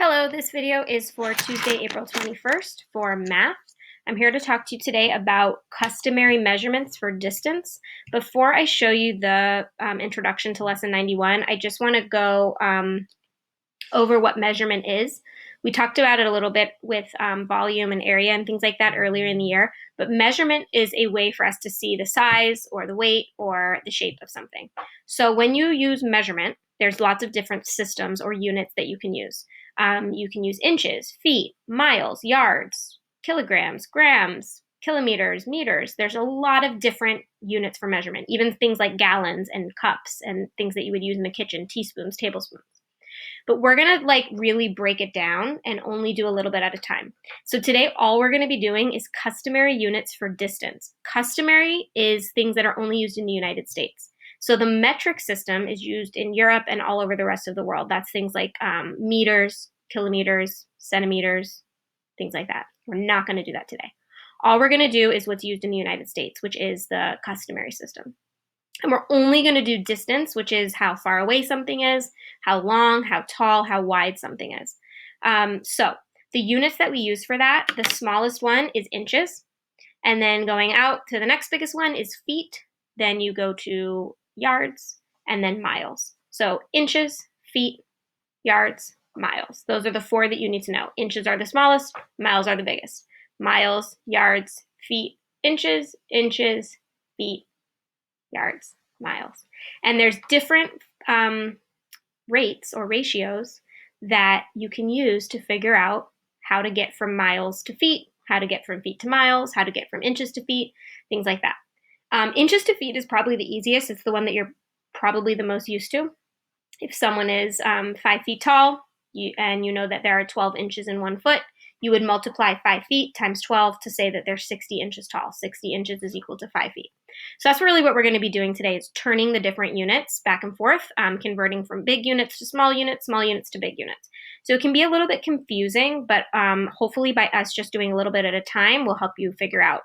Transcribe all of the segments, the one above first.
Hello, this video is for Tuesday, April 21st for math. I'm here to talk to you today about customary measurements for distance. Before I show you the introduction to lesson 91, I just want to go over what measurement is. We talked about it a little bit with volume and area and things like that earlier in the year, but measurement is a way for us to see the size or the weight or the shape of something. So when you use measurement, there's lots of different systems or units that you can use. You can use inches, feet, miles, yards, kilograms, grams, kilometers, meters. There's a lot of different units for measurement, even things like gallons and cups and things that you would use in the kitchen, teaspoons, tablespoons. But we're gonna really break it down and only do a little bit at a time. So today, all we're gonna be doing is customary units for distance. Customary is things that are only used in the United States. So the metric system is used in Europe and all over the rest of the world. That's things like meters, kilometers, centimeters, things like that. We're not gonna do that today. All we're gonna do is what's used in the United States, which is the customary system. And we're only going to do distance, which is how far away something is, how long, how tall, how wide something is. So the units that we use for that, the smallest one is inches. And then going out to the next biggest one is feet. Then you go to yards and then miles. So inches, feet, yards, miles. Those are the four that you need to know. Inches are the smallest, miles are the biggest. Miles, yards, feet, inches, feet, yards, miles. And there's different rates or ratios that you can use to figure out how to get from miles to feet, how to get from feet to miles, how to get from inches to feet, things like that. Inches to feet is probably the easiest. It's the one that you're probably the most used to. If someone is 5 feet tall and you know that there are 12 inches in 1 foot, you would multiply 5 feet times 12 to say that they're 60 inches tall. 60 inches is equal to 5 feet. So that's really what we're going to be doing today, is turning the different units back and forth, converting from big units to small units to big units. So it can be a little bit confusing, but hopefully by us just doing a little bit at a time will help you figure out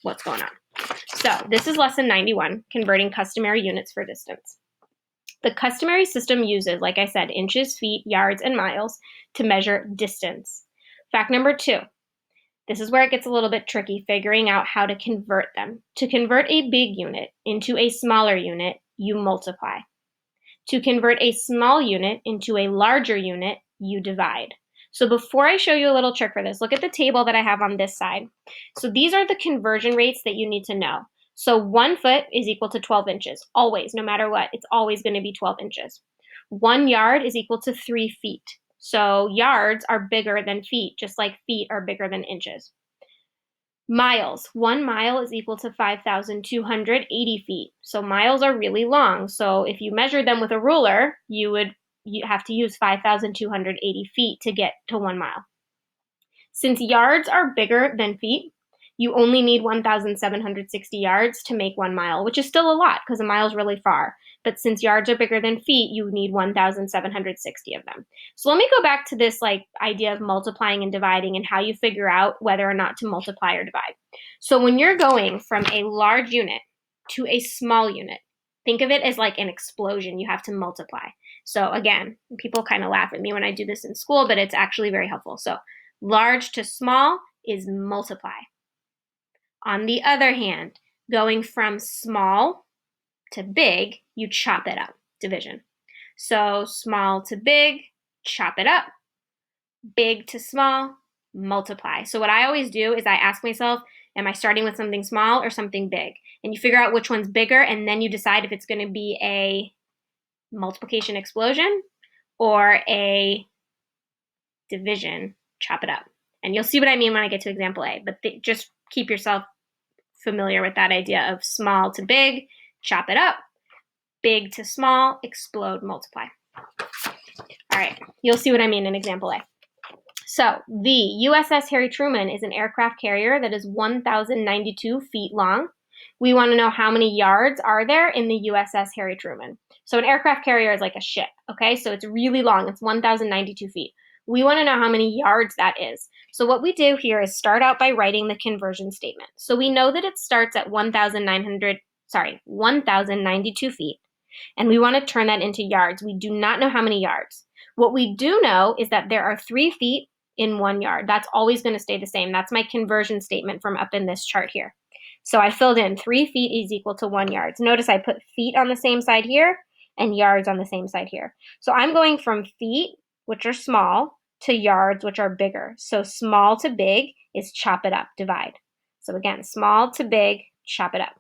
what's going on. So this is lesson 91, converting customary units for distance. The customary system uses, like I said, inches, feet, yards, and miles to measure distance. Fact number 2. This is where it gets a little bit tricky, figuring out how to convert them. To convert a big unit into a smaller unit, you multiply. To convert a small unit into a larger unit, you divide. So before I show you a little trick for this, look at the table that I have on this side. So these are the conversion rates that you need to know. So 1 foot is equal to 12 inches, always, no matter what, it's always going to be 12 inches. 1 yard is equal to 3 feet. So yards are bigger than feet, just like feet are bigger than inches. Miles. 1 mile is equal to 5,280 feet. So miles are really long. So if you measure them with a ruler, you have to use 5,280 feet to get to 1 mile. Since yards are bigger than feet, you only need 1,760 yards to make 1 mile, which is still a lot because a mile is really far. But since yards are bigger than feet, you need 1,760 of them. So let me go back to this idea of multiplying and dividing and how you figure out whether or not to multiply or divide. So when you're going from a large unit to a small unit, think of it as like an explosion. You have to multiply. So again, people kind of laugh at me when I do this in school, but it's actually very helpful. So large to small is multiply. On the other hand, going from small to big, you chop it up, division. So small to big, chop it up. Big to small, multiply. So what I always do is I ask myself, am I starting with something small or something big? And you figure out which one's bigger, and then you decide if it's going to be a multiplication explosion or a division, chop it up. And you'll see what I mean when I get to example A, but just keep yourself familiar with that idea of small to big, chop it up, big to small, explode, multiply. All right, you'll see what I mean in example A. So the USS Harry Truman is an aircraft carrier that is 1,092 feet long. We want to know how many yards are there in the USS Harry Truman. So an aircraft carrier is like a ship, okay? So it's really long. It's 1,092 feet. We want to know how many yards that is. So what we do here is start out by writing the conversion statement. So we know that it starts at 1,092 feet, and we want to turn that into yards. We do not know how many yards. What we do know is that there are 3 feet in 1 yard. That's always going to stay the same. That's my conversion statement from up in this chart here. So I filled in 3 feet is equal to 1 yard. Notice I put feet on the same side here and yards on the same side here. So I'm going from feet, which are small, to yards, which are bigger. So small to big is chop it up, divide. So again, small to big, chop it up.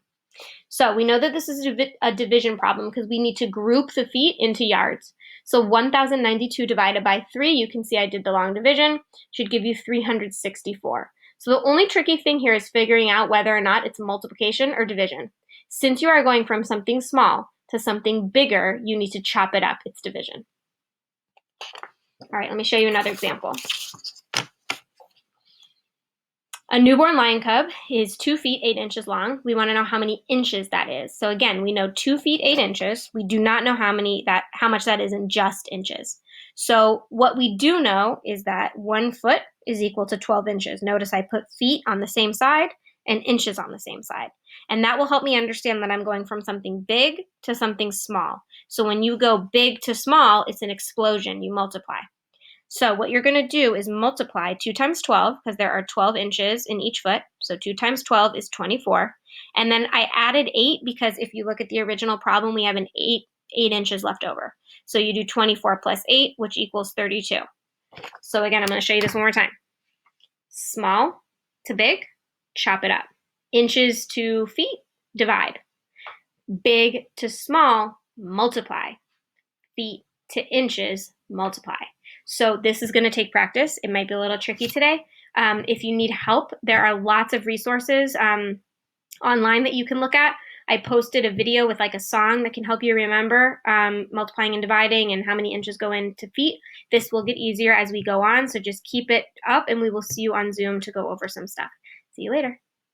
So we know that this is a division problem because we need to group the feet into yards. So 1,092 divided by 3, you can see I did the long division, should give you 364. So the only tricky thing here is figuring out whether or not it's multiplication or division. Since you are going from something small to something bigger, you need to chop it up. It's division. All right, let me show you another example. A newborn lion cub is 2 feet 8 inches long. We want to know how many inches that is. So again, we know 2 feet 8 inches. We do not know how much that is in just inches. So what we do know is that 1 foot is equal to 12 inches. Notice I put feet on the same side and inches on the same side. And that will help me understand that I'm going from something big to something small. So when you go big to small, it's an explosion. You multiply. So what you're going to do is multiply 2 times 12, because there are 12 inches in each foot. So 2 times 12 is 24. And then I added 8 because if you look at the original problem, we have an 8 inches left over. So you do 24 plus 8, which equals 32. So again, I'm going to show you this one more time. Small to big, chop it up. Inches to feet, divide. Big to small, multiply. Feet to inches, multiply. So this is going to take practice. It might be a little tricky today. If you need help, there are lots of resources online that you can look at. I posted a video with like a song that can help you remember multiplying and dividing and how many inches go into feet. This will get easier as we go on, so just keep it up and we will see you on Zoom to go over some stuff. See you later.